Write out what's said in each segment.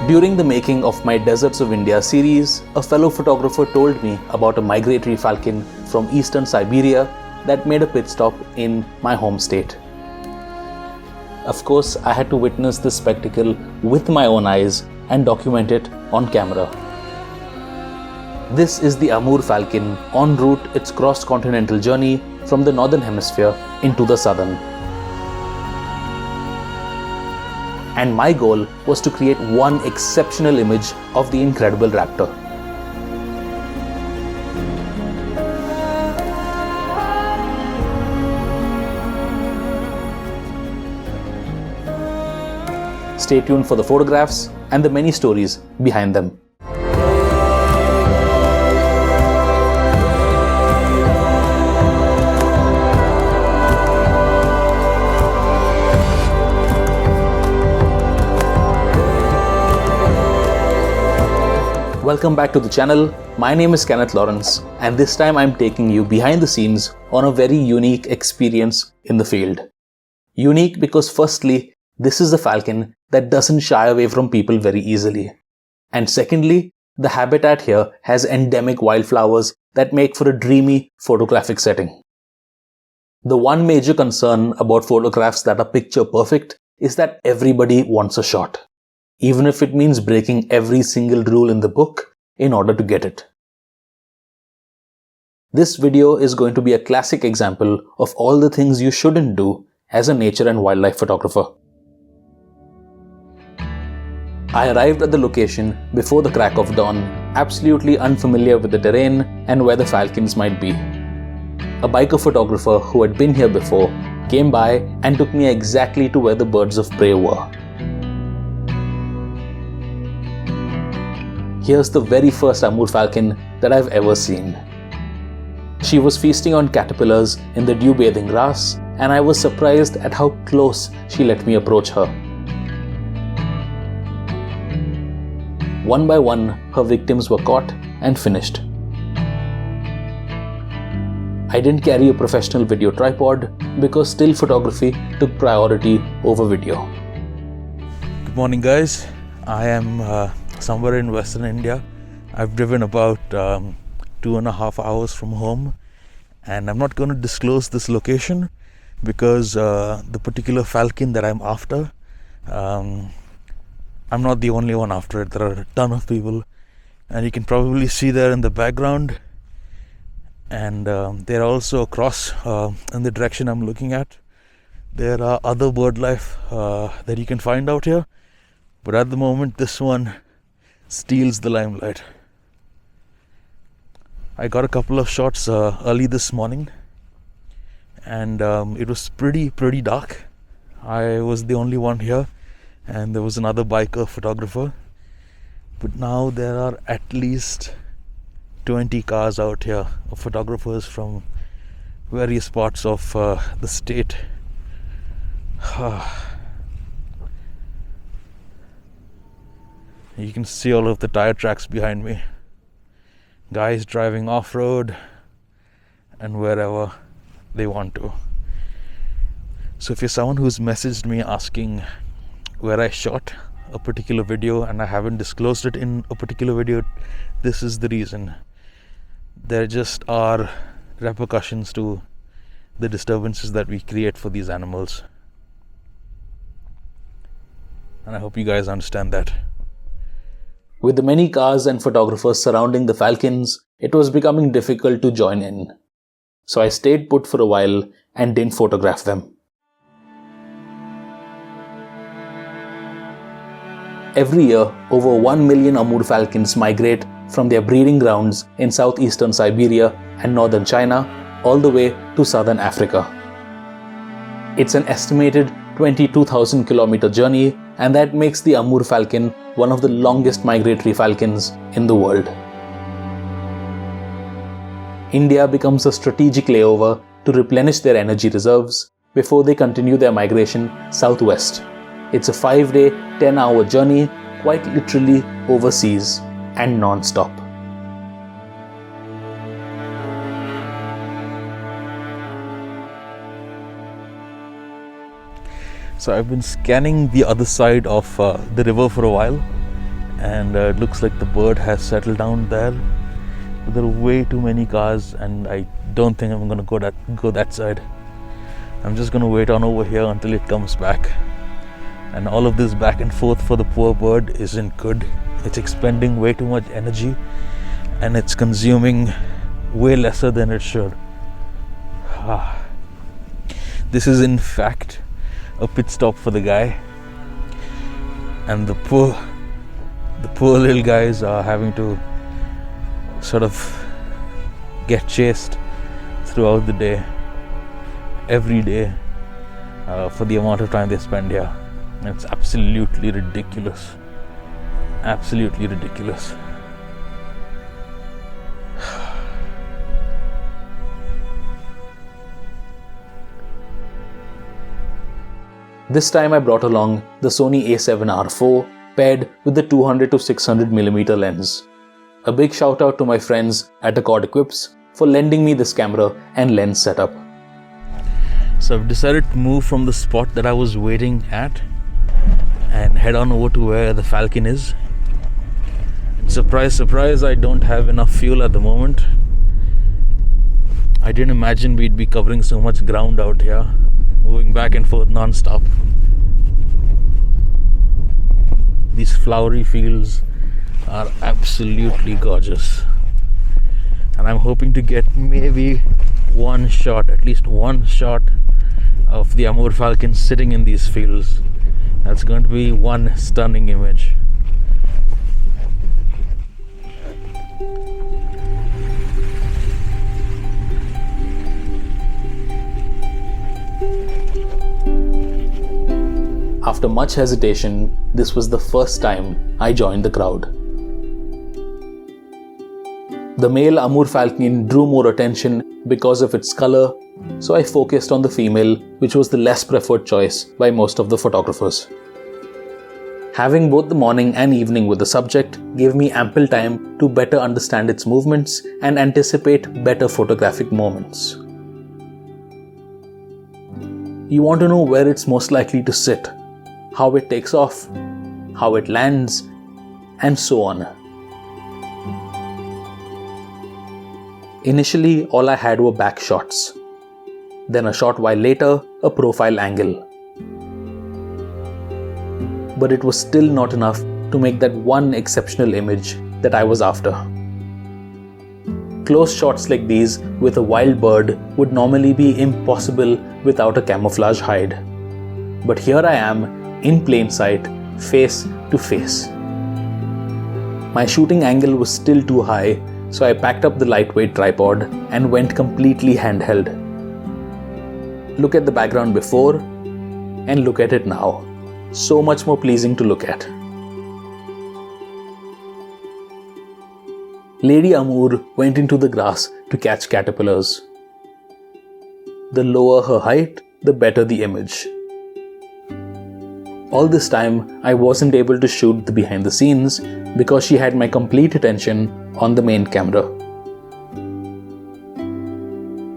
During the making of my Deserts of India series, a fellow photographer told me about a migratory falcon from eastern Siberia that made a pit stop in my home state. Of course, I had to witness this spectacle with my own eyes and document it on camera. This is the Amur Falcon en route its cross-continental journey from the northern hemisphere into the southern. And my goal was to create one exceptional image of the incredible raptor. Stay tuned for the photographs and the many stories behind them. Welcome back to the channel. My name is Kenneth Lawrence, and this time I'm taking you behind the scenes on a very unique experience in the field. Unique because firstly, this is a falcon that doesn't shy away from people very easily. And secondly, the habitat here has endemic wildflowers that make for a dreamy photographic setting. The one major concern about photographs that are picture perfect is that everybody wants a shot, even if it means breaking every single rule in the book in order to get it. This video is going to be a classic example of all the things you shouldn't do as a nature and wildlife photographer. I arrived at the location before the crack of dawn, absolutely unfamiliar with the terrain and where the falcons might be. A biker photographer who had been here before came by and took me exactly to where the birds of prey were. Here's the very first Amur falcon that I've ever seen. She was feasting on caterpillars in the dew-bathing grass, and I was surprised at how close she let me approach her. One by one, her victims were caught and finished. I didn't carry a professional video tripod because still photography took priority over video. Good morning, guys. I am somewhere in Western India. I've driven about 2.5 hours from home, and I'm not going to disclose this location because the particular falcon that I'm after, I'm not the only one after it. There are a ton of people, and you can probably see there in the background, and they're also across in the direction I'm looking at. There are other bird life that you can find out here, but at the moment this one steals the limelight. I got a couple of shots early this morning, and it was pretty dark. I was the only one here, and there was another biker photographer, but now there are at least 20 cars out here of photographers from various parts of the state. You can see all of the tire tracks behind me. Guys driving off-road and wherever they want to. So if you're someone who's messaged me asking where I shot a particular video and I haven't disclosed it in a particular video, this is the reason. There just are repercussions to the disturbances that we create for these animals. And I hope you guys understand that. With the many cars and photographers surrounding the falcons, it was becoming difficult to join in. So I stayed put for a while and didn't photograph them. Every year, over 1 million Amur falcons migrate from their breeding grounds in southeastern Siberia and northern China all the way to southern Africa. It's an estimated 22,000 kilometer journey, and that makes the Amur falcon one of the longest migratory falcons in the world. India becomes a strategic layover to replenish their energy reserves before they continue their migration southwest. It's a 5-day, 10-hour journey, quite literally overseas and non-stop. So I've been scanning the other side of the river for a while, and it looks like the bird has settled down there. There are way too many cars, and I don't think I'm gonna go that side. I'm just gonna wait on over here until it comes back. And all of this back and forth for the poor bird isn't good. It's expending way too much energy, and it's consuming way lesser than it should. This is in fact a pit stop for the guy, and the poor little guys are having to sort of get chased throughout the day, every day, for the amount of time they spend here. It's absolutely ridiculous. Absolutely ridiculous. This time I brought along the SONY A7R IV paired with the 200 to 600mm lens. A big shout out to my friends at Accord Equips for lending me this camera and lens setup. So I've decided to move from the spot that I was waiting at and head on over to where the Falcon is. Surprise, surprise, I don't have enough fuel at the moment. I didn't imagine we'd be covering so much ground out here, moving back and forth non-stop. These flowery fields are absolutely gorgeous, and I'm hoping to get maybe one shot, at least one shot of the Amur Falcons sitting in these fields. That's going to be one stunning image. After much hesitation, this was the first time I joined the crowd. The male Amur Falcon drew more attention because of its color, so I focused on the female, which was the less preferred choice by most of the photographers. Having both the morning and evening with the subject gave me ample time to better understand its movements and anticipate better photographic moments. You want to know where it's most likely to sit, how it takes off, how it lands, and so on. Initially, all I had were back shots. Then a short while later, a profile angle. But it was still not enough to make that one exceptional image that I was after. Close shots like these with a wild bird would normally be impossible without a camouflage hide. But here I am, in plain sight, face to face. My shooting angle was still too high, so I packed up the lightweight tripod and went completely handheld. Look at the background before and look at it now. So much more pleasing to look at. Lady Amur went into the grass to catch caterpillars. The lower her height, the better the image. All this time, I wasn't able to shoot the behind the scenes because she had my complete attention on the main camera.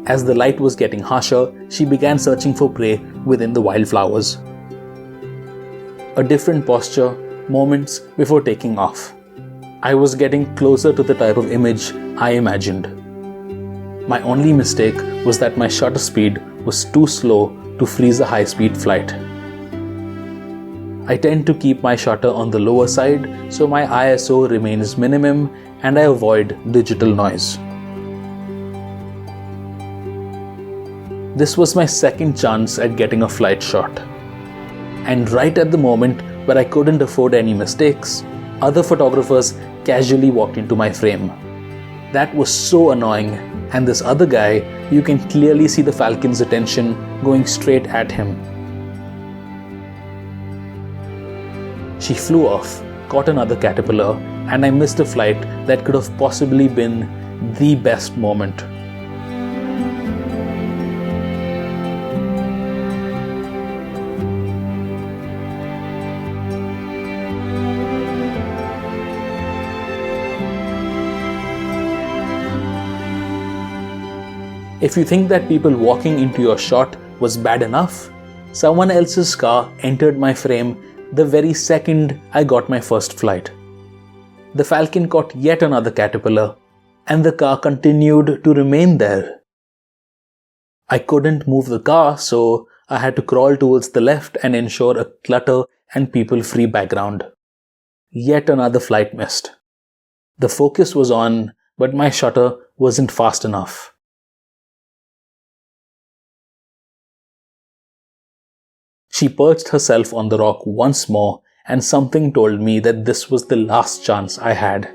As the light was getting harsher, she began searching for prey within the wildflowers. A different posture, moments before taking off. I was getting closer to the type of image I imagined. My only mistake was that my shutter speed was too slow to freeze a high-speed flight. I tend to keep my shutter on the lower side so my ISO remains minimum and I avoid digital noise. This was my second chance at getting a flight shot. And right at the moment where I couldn't afford any mistakes, other photographers casually walked into my frame. That was so annoying, and this other guy, you can clearly see the falcon's attention going straight at him. She flew off, caught another caterpillar, and I missed a flight that could have possibly been the best moment. If you think that people walking into your shot was bad enough, someone else's car entered my frame the very second I got my first flight. the falcon caught yet another caterpillar, and the car continued to remain there. I couldn't move the car, so I had to crawl towards the left and ensure a clutter and people-free background. Yet another flight missed. The focus was on, but my shutter wasn't fast enough. She perched herself on the rock once more, and something told me that this was the last chance I had.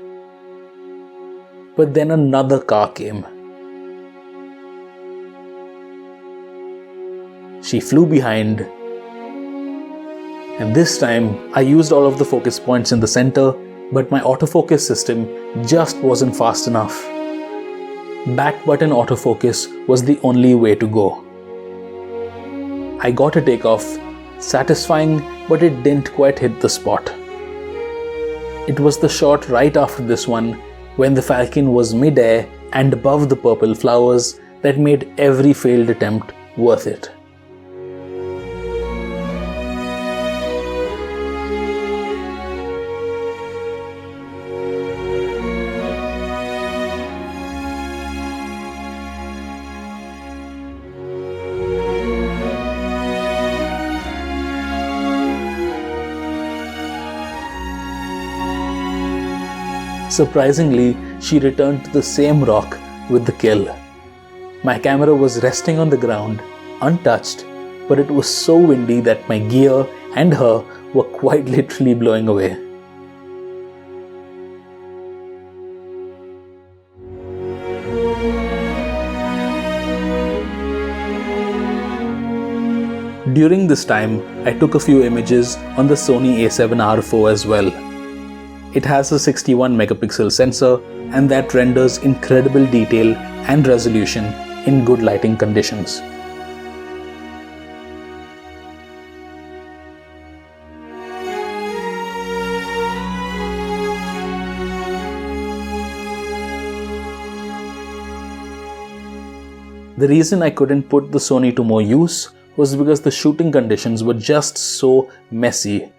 But then another car came. She flew behind, and this time I used all of the focus points in the center, but my autofocus system just wasn't fast enough. Back button autofocus was the only way to go. I got a takeoff, satisfying, but it didn't quite hit the spot. It was the shot right after this one, when the falcon was mid-air and above the purple flowers, that made every failed attempt worth it. Surprisingly, she returned to the same rock with the kill. My camera was resting on the ground, untouched, but it was so windy that my gear and her were quite literally blowing away. During this time, I took a few images on the Sony A7R IV as well. It has a 61 megapixel sensor, and that renders incredible detail and resolution in good lighting conditions. The reason I couldn't put the Sony to more use was because the shooting conditions were just so messy,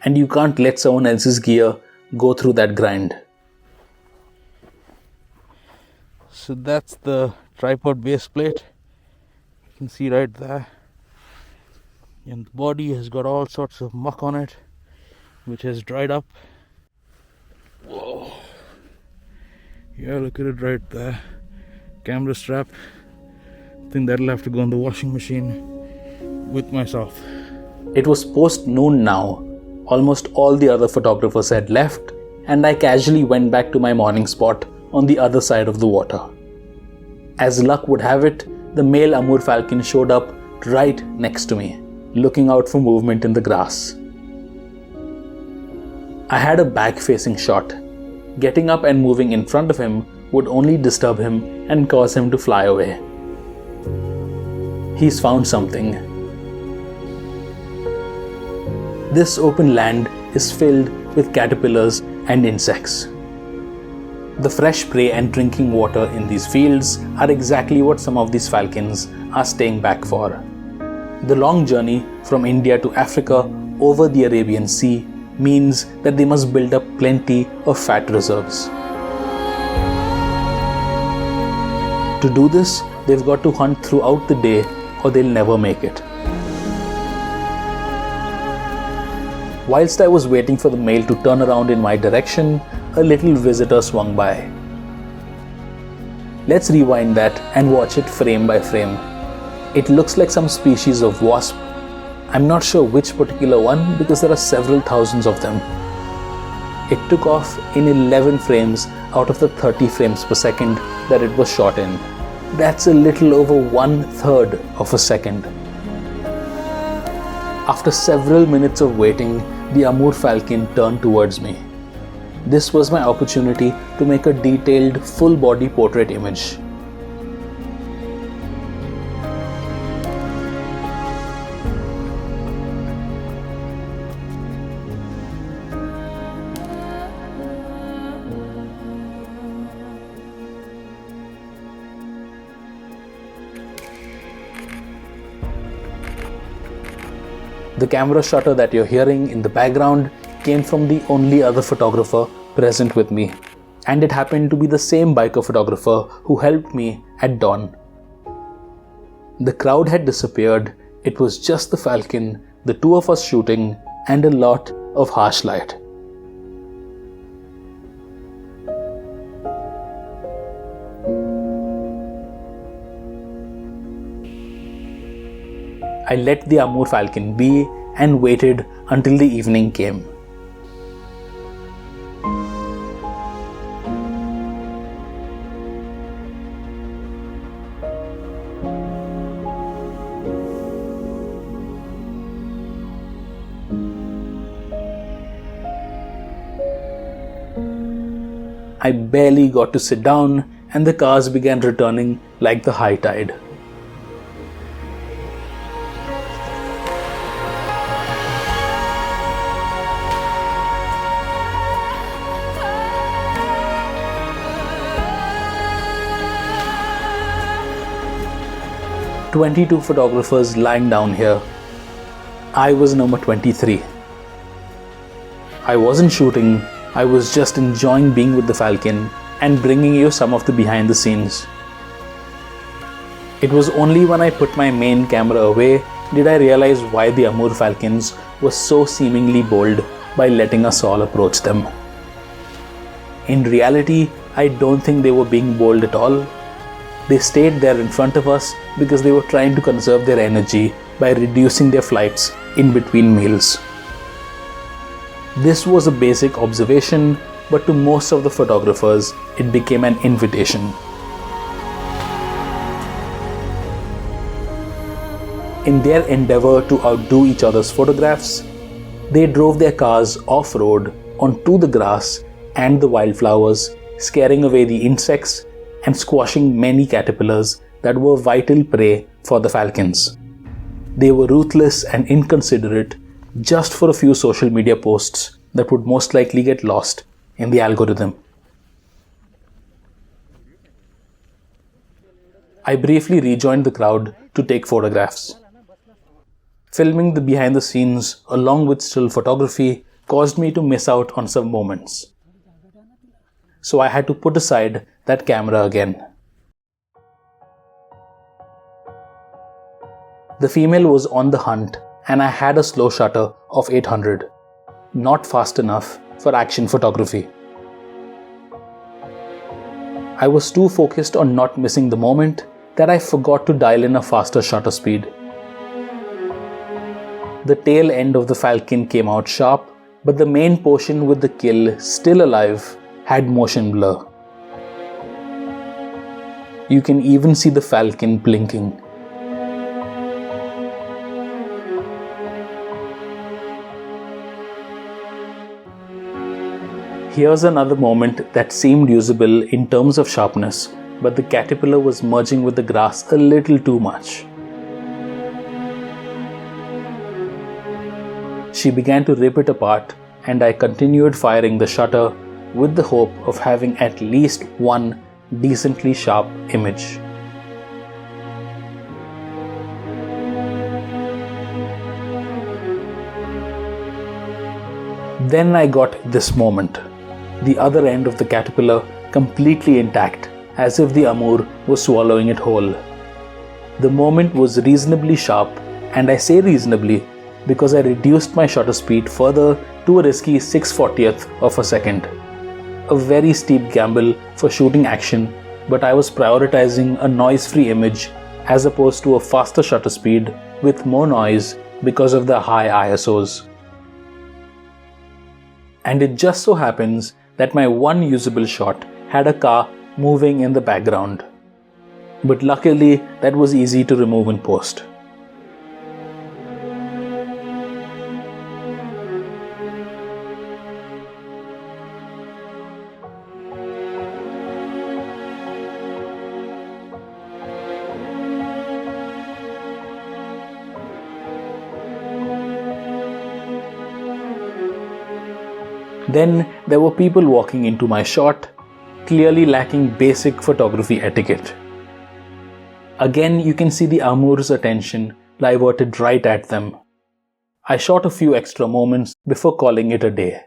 and you can't let someone else's gear go through that grind. So that's the tripod base plate. You can see right there. And the body has got all sorts of muck on it, which has dried up. Whoa. Yeah, look at it right there. Camera strap. I think that'll have to go in the washing machine with myself. It was post-noon now. Almost all the other photographers had left, and I casually went back to my morning spot on the other side of the water. As luck would have it, the male Amur Falcon showed up right next to me, looking out for movement in the grass. I had a back-facing shot. Getting up and moving in front of him would only disturb him and cause him to fly away. He's found something. This open land is filled with caterpillars and insects. The fresh prey and drinking water in these fields are exactly what some of these falcons are staying back for. The long journey from India to Africa over the Arabian Sea means that they must build up plenty of fat reserves. To do this, they've got to hunt throughout the day or they'll never make it. Whilst I was waiting for the male to turn around in my direction, a little visitor swung by. Let's rewind that and watch it frame by frame. It looks like some species of wasp. I'm not sure which particular one because there are several thousands of them. It took off in 11 frames out of the 30 frames per second that it was shot in. That's a little over 1/3 of a second. After several minutes of waiting, the Amur Falcon turned towards me. This was my opportunity to make a detailed full-body portrait image. The camera shutter that you're hearing in the background came from the only other photographer present with me, and it happened to be the same biker photographer who helped me at dawn. The crowd had disappeared. It was just the Falcon, the two of us shooting, and a lot of harsh light. I let the Amur Falcon be and waited until the evening came. I barely got to sit down and the cars began returning like the high tide. "22 photographers lying down here. I was number 23. I wasn't shooting, I was just enjoying being with the Falcon and bringing you some of the behind the scenes. It was only when I put my main camera away did I realize why the Amur Falcons were so seemingly bold by letting us all approach them. In reality, I don't think they were being bold at all. They stayed there in front of us because they were trying to conserve their energy by reducing their flights in between meals. This was a basic observation, but to most of the photographers, it became an invitation. In their endeavor to outdo each other's photographs, they drove their cars off-road onto the grass and the wildflowers, scaring away the insects and squashing many caterpillars that were vital prey for the Falcons. They were ruthless and inconsiderate just for a few social media posts that would most likely get lost in the algorithm. I briefly rejoined the crowd to take photographs. Filming the behind the scenes along with still photography caused me to miss out on some moments. So I had to put aside that camera again. The female was on the hunt and I had a slow shutter of 800, not fast enough for action photography. I was too focused on not missing the moment that I forgot to dial in a faster shutter speed. The tail end of the Falcon came out sharp, but the main portion with the kill still alive had motion blur. You can even see the Falcon blinking. Here's another moment that seemed usable in terms of sharpness, but the caterpillar was merging with the grass a little too much. She began to rip it apart, and I continued firing the shutter with the hope of having at least one decently sharp image. Then I got this moment. The other end of the caterpillar completely intact, as if the Amur was swallowing it whole. The moment was reasonably sharp, and I say reasonably because I reduced my shutter speed further to a risky 6/40th of a second. A very steep gamble for shooting action, but I was prioritizing a noise-free image as opposed to a faster shutter speed with more noise because of the high ISOs. And it just so happens that my one usable shot had a car moving in the background. But luckily, that was easy to remove in post. Then there were people walking into my shot, clearly lacking basic photography etiquette. Again, you can see the Amur's attention diverted right at them. I shot a few extra moments before calling it a day.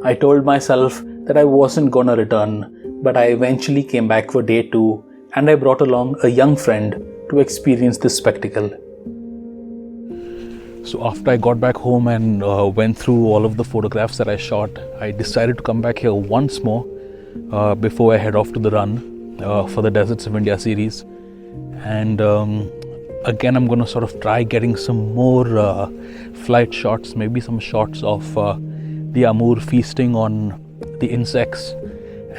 I told myself that I wasn't gonna return, but I eventually came back for day 2 and I brought along a young friend to experience this spectacle. So after I got back home and went through all of the photographs that I shot, I decided to come back here once more before I head off to the run for the Deserts of India series. And again, I'm going to sort of try getting some more flight shots, maybe some shots of the Amur feasting on the insects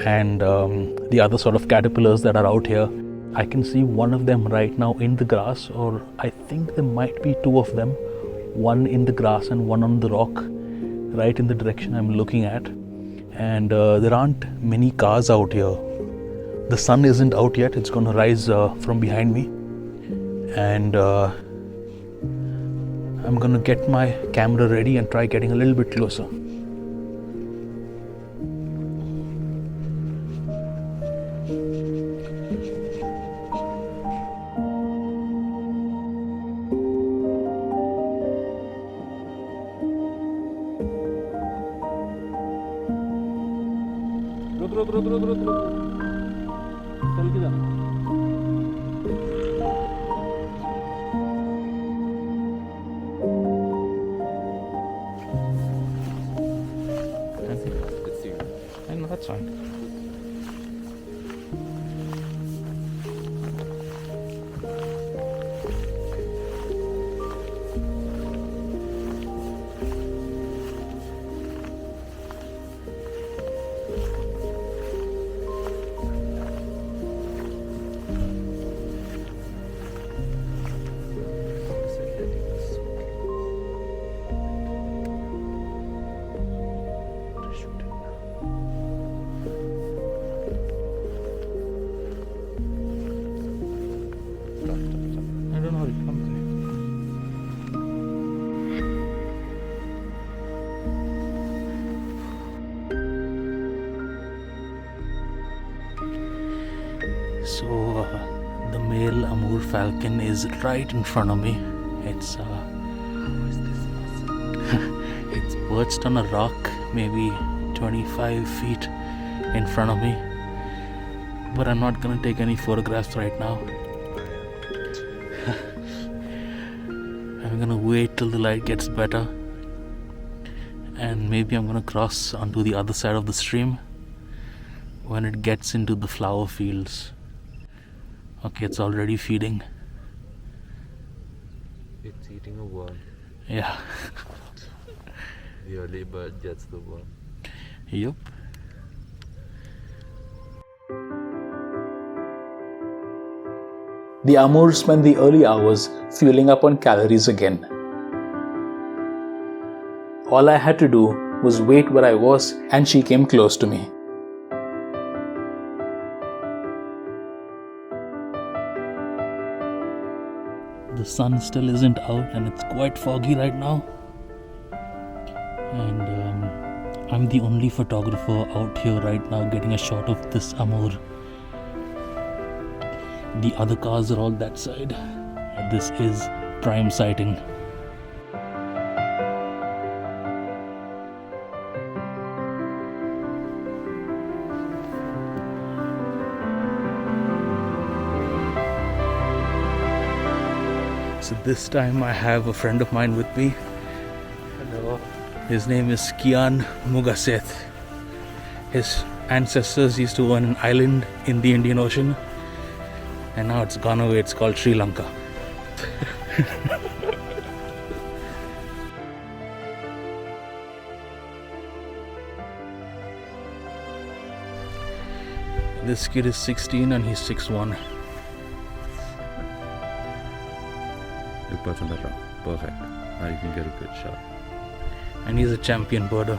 and the other sort of caterpillars that are out here. I can see one of them right now in the grass, or I think there might be 2 of them, one in the grass and one on the rock, right in the direction I'm looking at. And there aren't many cars out here. The sun isn't out yet, it's going to rise from behind me. And I'm going to get my camera ready and try getting a little bit closer. That's fine. So the male Amur Falcon is right in front of me. It's it's perched on a rock, maybe 25 feet in front of me. But I'm not gonna take any photographs right now. I'm gonna wait till the light gets better, and maybe I'm gonna cross onto the other side of the stream when it gets into the flower fields. Okay, it's already feeding. It's eating a worm. Yeah. The early bird gets the worm. Yup. The Amur spent the early hours fueling up on calories again. All I had to do was wait where I was and she came close to me. The sun still isn't out and it's quite foggy right now. And I'm the only photographer out here right now getting a shot of this Amur. The other cars are all that side. This is prime sighting. So this time I have a friend of mine with me. Hello. His name is Kian Mugaseth. His ancestors used to own an island in the Indian Ocean, and now it's gone away. It's called Sri Lanka. This kid is 16 and he's 6'1". You put on the rock. Perfect. Now you can get a good shot. And he's a champion birder.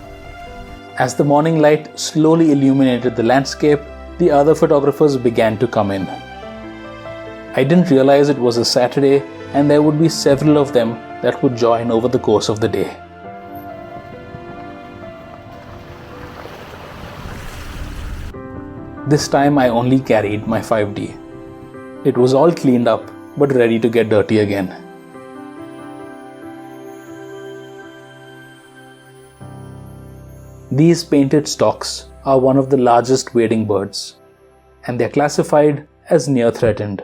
As the morning light slowly illuminated the landscape, the other photographers began to come in. I didn't realize it was a Saturday and there would be several of them that would join over the course of the day. This time I only carried my 5D. It was all cleaned up but ready to get dirty again. These painted storks are one of the largest wading birds, and they are classified as near threatened.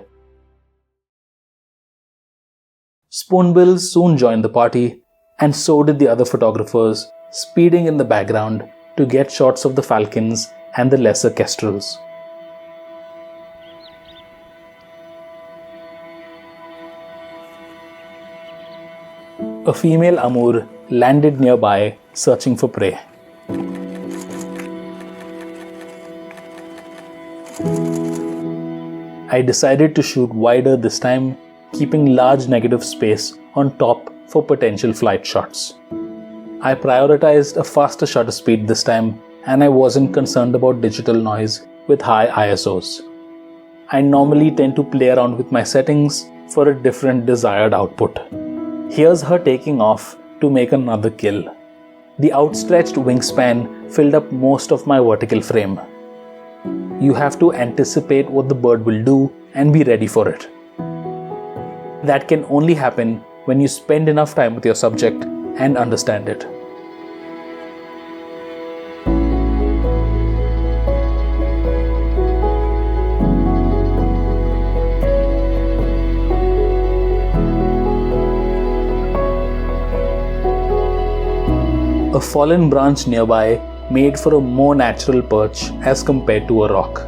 Spoonbills soon joined the party, and so did the other photographers, speeding in the background to get shots of the falcons and the lesser kestrels. A female amur landed nearby, searching for prey. I decided to shoot wider this time, keeping large negative space on top for potential flight shots. I prioritized a faster shutter speed this time, and I wasn't concerned about digital noise with high ISOs. I normally tend to play around with my settings for a different desired output. Here's her taking off to make another kill. The outstretched wingspan filled up most of my vertical frame. You have to anticipate what the bird will do and be ready for it. That can only happen when you spend enough time with your subject and understand it. A fallen branch nearby made for a more natural perch as compared to a rock.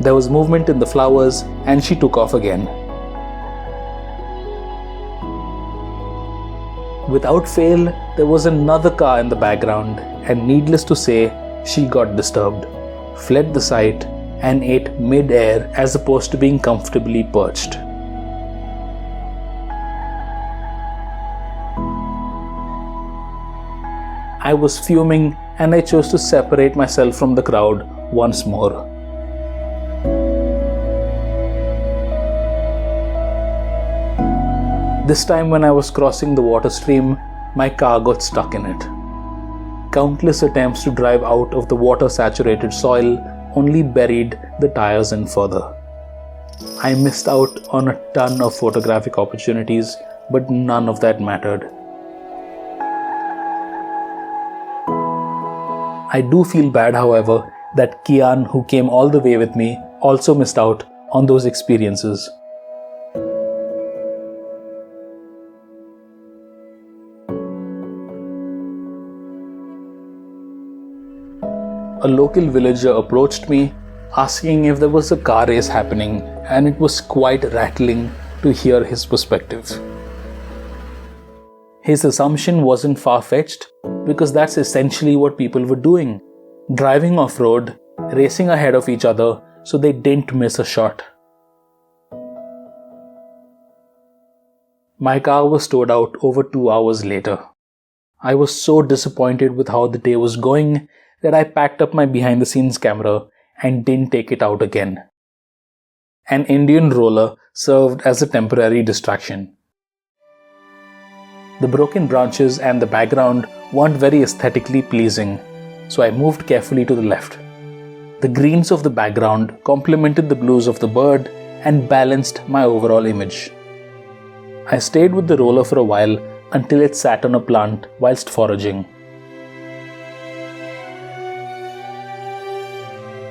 There was movement in the flowers and she took off again. Without fail, there was another car in the background, and needless to say, she got disturbed, fled the site, and ate mid-air as opposed to being comfortably perched. I was fuming, and I chose to separate myself from the crowd once more. This time when I was crossing the water stream, my car got stuck in it. Countless attempts to drive out of the water-saturated soil only buried the tires in further. I missed out on a ton of photographic opportunities, but none of that mattered. I do feel bad, however, that Kian, who came all the way with me, also missed out on those experiences. A local villager approached me, asking if there was a car race happening, and it was quite rattling to hear his perspective. His assumption wasn't far-fetched, because that's essentially what people were doing. Driving off-road, racing ahead of each other so they didn't miss a shot. My car was towed out over 2 hours later. I was so disappointed with how the day was going that I packed up my behind-the-scenes camera and didn't take it out again. An Indian roller served as a temporary distraction. The broken branches and the background weren't very aesthetically pleasing, so I moved carefully to the left. The greens of the background complemented the blues of the bird and balanced my overall image. I stayed with the roller for a while until it sat on a plant whilst foraging.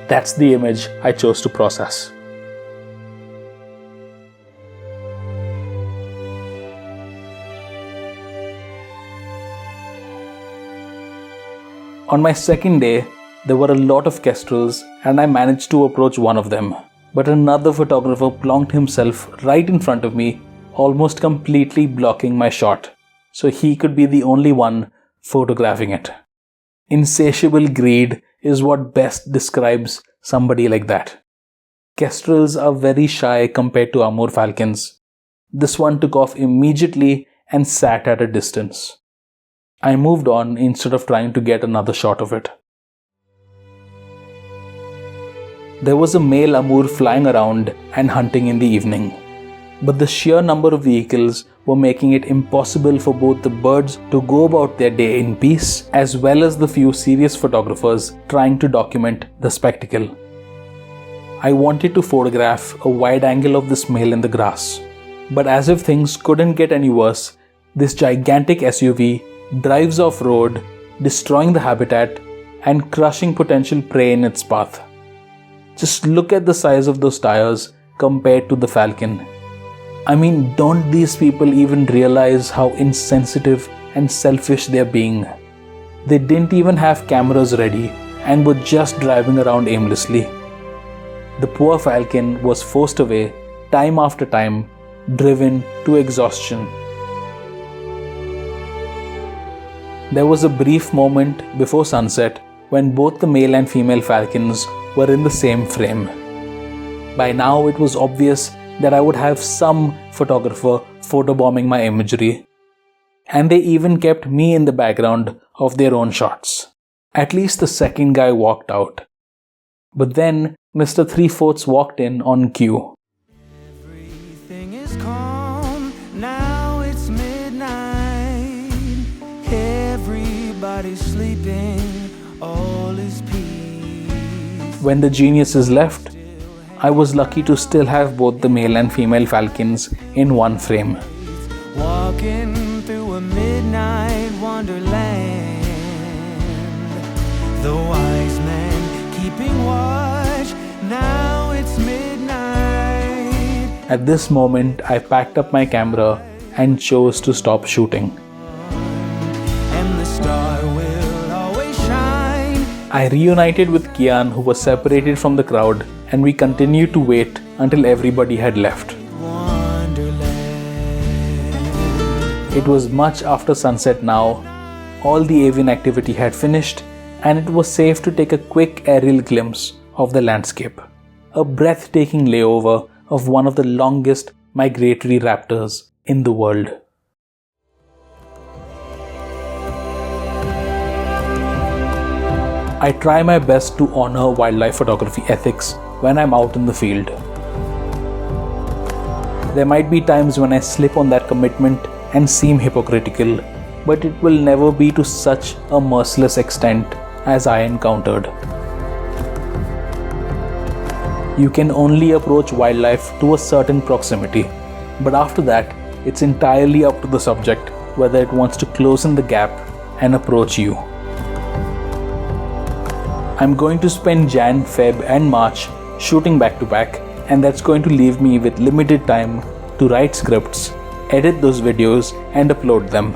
That's the image I chose to process. On my second day, there were a lot of kestrels and I managed to approach one of them. But another photographer plonked himself right in front of me, almost completely blocking my shot, so he could be the only one photographing it. Insatiable greed is what best describes somebody like that. Kestrels are very shy compared to Amur Falcons. This one took off immediately and sat at a distance. I moved on instead of trying to get another shot of it. There was a male Amur flying around and hunting in the evening, but the sheer number of vehicles were making it impossible for both the birds to go about their day in peace, as well as the few serious photographers trying to document the spectacle. I wanted to photograph a wide angle of this male in the grass, but as if things couldn't get any worse, this gigantic SUV drives off-road, destroying the habitat and crushing potential prey in its path. Just look at the size of those tires compared to the falcon. I mean, don't these people even realize how insensitive and selfish they're being? They didn't even have cameras ready and were just driving around aimlessly. The poor falcon was forced away time after time, driven to exhaustion. There was a brief moment before sunset when both the male and female falcons were in the same frame. By now it was obvious that I would have some photographer photobombing my imagery. And they even kept me in the background of their own shots. At least the second guy walked out. But then Mr. 3/4 walked in on cue. Everything is calm, now it's midnight. Everybody's sleeping, all is peace. When the geniuses left, I was lucky to still have both the male and female falcons in one frame. Walking through a midnight wonderland. The wise men keeping watch, now it's midnight. At this moment, I packed up my camera and chose to stop shooting. And the star will always shine. I reunited with Kian, who was separated from the crowd, and we continued to wait until everybody had left. It was much after sunset now. All the avian activity had finished, and it was safe to take a quick aerial glimpse of the landscape. A breathtaking layover of one of the longest migratory raptors in the world. I try my best to honor wildlife photography ethics when I'm out in the field. There might be times when I slip on that commitment and seem hypocritical, but it will never be to such a merciless extent as I encountered. You can only approach wildlife to a certain proximity, but after that, it's entirely up to the subject whether it wants to close in the gap and approach you. I'm going to spend Jan, Feb and March shooting back to back, and that's going to leave me with limited time to write scripts, edit those videos and upload them.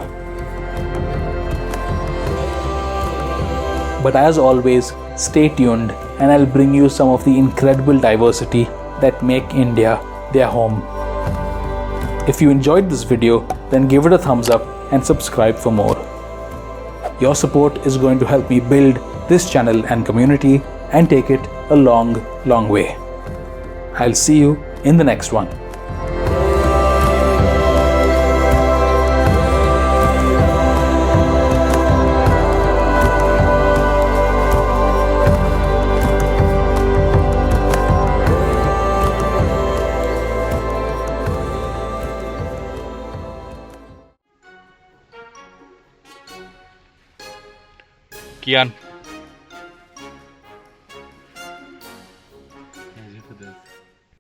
But as always, stay tuned and I'll bring you some of the incredible diversity that make India their home. If you enjoyed this video, then give it a thumbs up and subscribe for more. Your support is going to help me build this channel and community and take it a long, long way. I'll see you in the next one. Kian.